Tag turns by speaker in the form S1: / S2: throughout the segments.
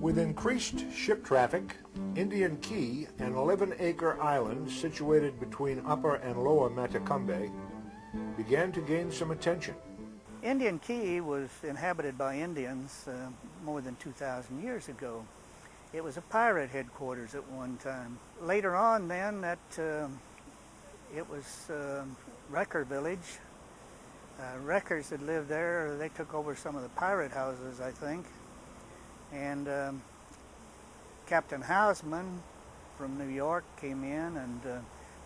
S1: With increased ship traffic, Indian Key, an 11-acre island situated between Upper and Lower Matecumbe, began to gain some attention.
S2: Indian Key was inhabited by Indians more than 2,000 years ago. It was a pirate headquarters at one time. Later on then, it was wrecker village. Wreckers that lived there, they took over some of the pirate houses, I think. And Captain Houseman from New York came in and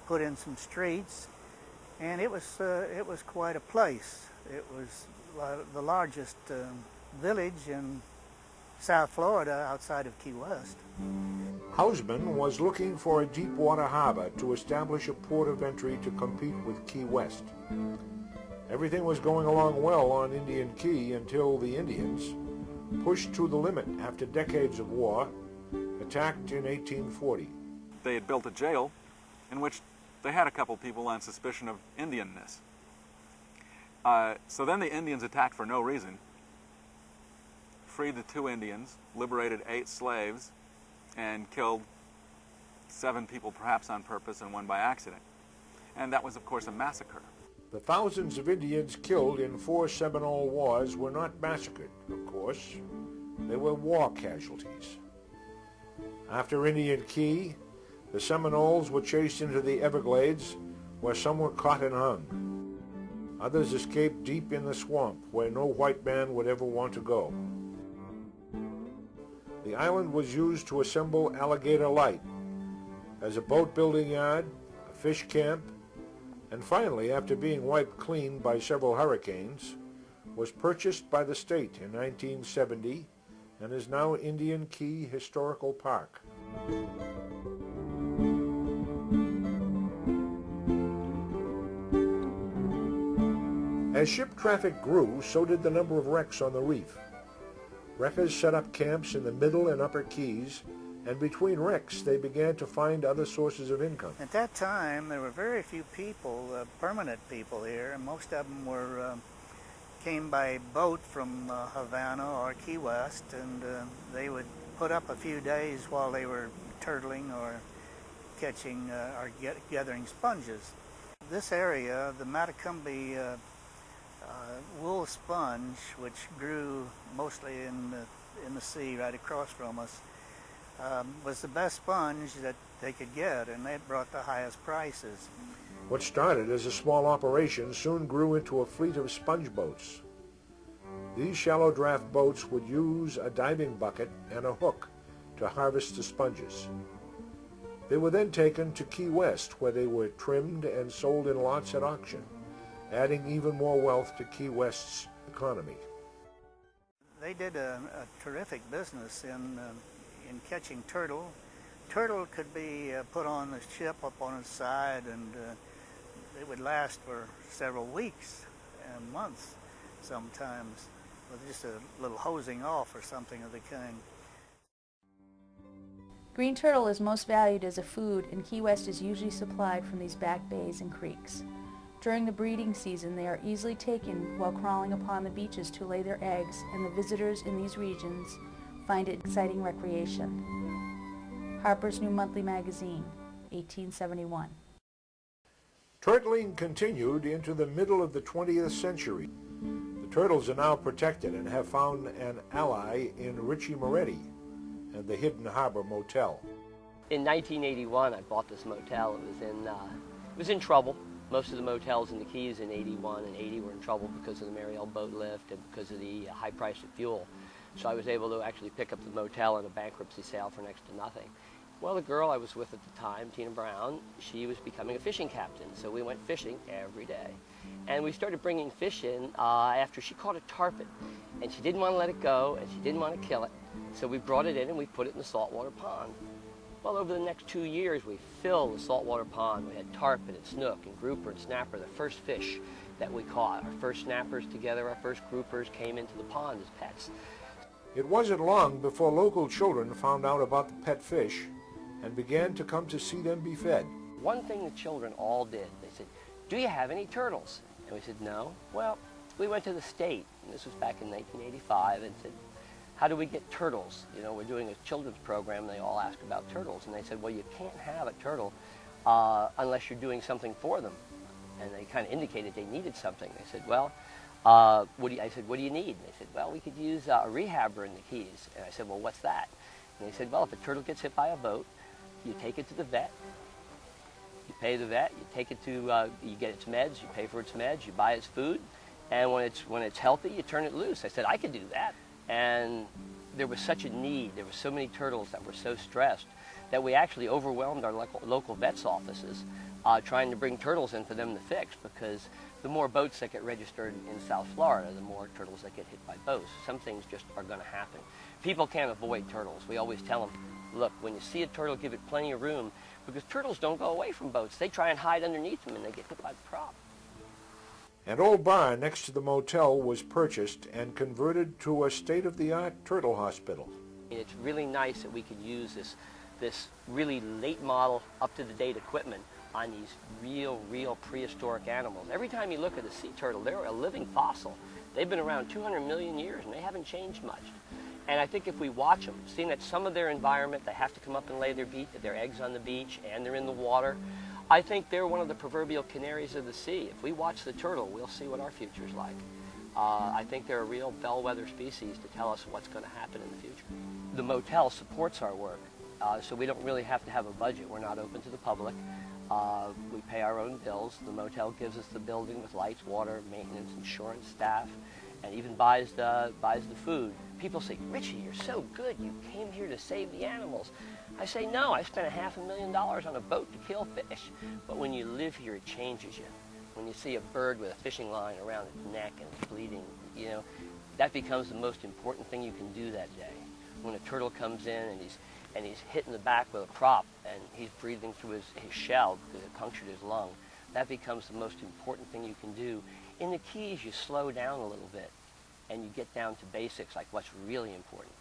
S2: put in some streets, and it was quite a place. It was the largest village in South Florida outside of Key West.
S1: Houseman was looking for a deep water harbor to establish a port of entry to compete with Key West. Everything was going along well on Indian Key until the Indians, pushed to the limit after decades of war, attacked in 1840.
S3: They had built a jail in which they had a couple people on suspicion of Indianness. So then the Indians attacked for no reason, freed the 2 Indians, liberated 8 slaves, and killed 7 people perhaps on purpose and 1 by accident. And that was, of course, a massacre.
S1: The thousands of Indians killed in 4 Seminole wars were not massacred, of course. They were war casualties. After Indian Key, the Seminoles were chased into the Everglades, where some were caught and hung. Others escaped deep in the swamp, where no white man would ever want to go. The island was used to assemble Alligator Light as a boat-building yard, a fish camp, and finally, after being wiped clean by several hurricanes, was purchased by the state in 1970 and is now Indian Key Historical Park. As ship traffic grew, so did the number of wrecks on the reef. Wreckers set up camps in the Middle and Upper Keys, and between wrecks they began to find other sources of income.
S2: At that time, there were very few people, permanent people here, and most of them came by boat from Havana or Key West, and they would put up a few days while they were turtling or catching or gathering sponges. This area, the Matecumbe wool sponge, which grew mostly in the sea right across from us, was the best sponge that they could get, and that brought the highest prices.
S1: What started as a small operation soon grew into a fleet of sponge boats. These shallow draft boats would use a diving bucket and a hook to harvest the sponges. They were then taken to Key West, where they were trimmed and sold in lots at auction, adding even more wealth to Key West's economy.
S2: They did a terrific business in catching turtle. Turtle could be put on the ship up on its side, and it would last for several weeks and months sometimes, with just a little hosing off or something of the kind.
S4: Green turtle is most valued as a food, and Key West is usually supplied from these back bays and creeks. During the breeding season, they are easily taken while crawling upon the beaches to lay their eggs, and the visitors in these regions find it exciting recreation. Harper's New Monthly Magazine, 1871.
S1: Turtling continued into the middle of the 20th century. The turtles are now protected and have found an ally in Richie Moretti and the Hidden Harbor Motel.
S5: In 1981, I bought this motel. It was in trouble. Most of the motels in the Keys in 81 and 80 were in trouble because of the Mariel boat lift and because of the high price of fuel. So I was able to actually pick up the motel in a bankruptcy sale for next to nothing. Well, the girl I was with at the time, Tina Brown, she was becoming a fishing captain, so we went fishing every day. And we started bringing fish in after she caught a tarpon, and she didn't want to let it go, and she didn't want to kill it, so we brought it in and we put it in the saltwater pond. Well, over the next 2 years, we filled the saltwater pond. We had tarpon and snook and grouper and snapper, the first fish that we caught. Our first snappers together, our first groupers came into the pond as pets.
S1: It wasn't long before local children found out about the pet fish and began to come to see them be fed.
S5: One thing the children all did, they said, "Do you have any turtles?" And we said, "No." Well, we went to the state, and this was back in 1985, and said, "How do we get turtles? You know, we're doing a children's program, and they all ask about turtles." And they said, "Well, you can't have a turtle unless you're doing something for them." And they kind of indicated they needed something. They said, "Well, I said, "What do you need?" And they said, "Well, we could use a rehabber in the Keys." And I said, "Well, what's that?" And they said, "Well, if a turtle gets hit by a boat, you take it to the vet, you pay the vet, you take it to, you get its meds, you pay for its meds, you buy its food, and when it's healthy, you turn it loose." I said, "I could do that." And there was such a need, there were so many turtles that were so stressed that we actually overwhelmed our local vets' offices trying to bring turtles in for them to fix, because the more boats that get registered in South Florida, the more turtles that get hit by boats. Some things just are going to happen. People can't avoid turtles. We always tell them, look, when you see a turtle, give it plenty of room, because turtles don't go away from boats. They try and hide underneath them, and they get hit by the prop.
S1: An old barn next to the motel was purchased and converted to a state-of-the-art turtle hospital.
S5: It's really nice that we can use this really late model, up-to-the-date equipment on these real prehistoric animals. Every time you look at a sea turtle, they're a living fossil. They've been around 200 million years, and they haven't changed much. And I think if we watch them, seeing that some of their environment, they have to come up and lay their eggs on the beach, and they're in the water, I think they're one of the proverbial canaries of the sea. If we watch the turtle, we'll see what our future's like. I think they're a real bellwether species to tell us what's going to happen in the future. The motel supports our work, so we don't really have to have a budget. We're not open to the public. We pay our own bills. The motel gives us the building with lights, water, maintenance, insurance, staff, and even buys the food. People say, "Richie, you're so good. You came here to save the animals." I say, "No, I spent $500,000 on a boat to kill fish." But when you live here, it changes you. When you see a bird with a fishing line around its neck and it's bleeding, you know, that becomes the most important thing you can do that day. When a turtle comes in and he's hit in the back with a prop and he's breathing through his shell because it punctured his lung, that becomes the most important thing you can do. In the Keys, you slow down a little bit and you get down to basics, like what's really important.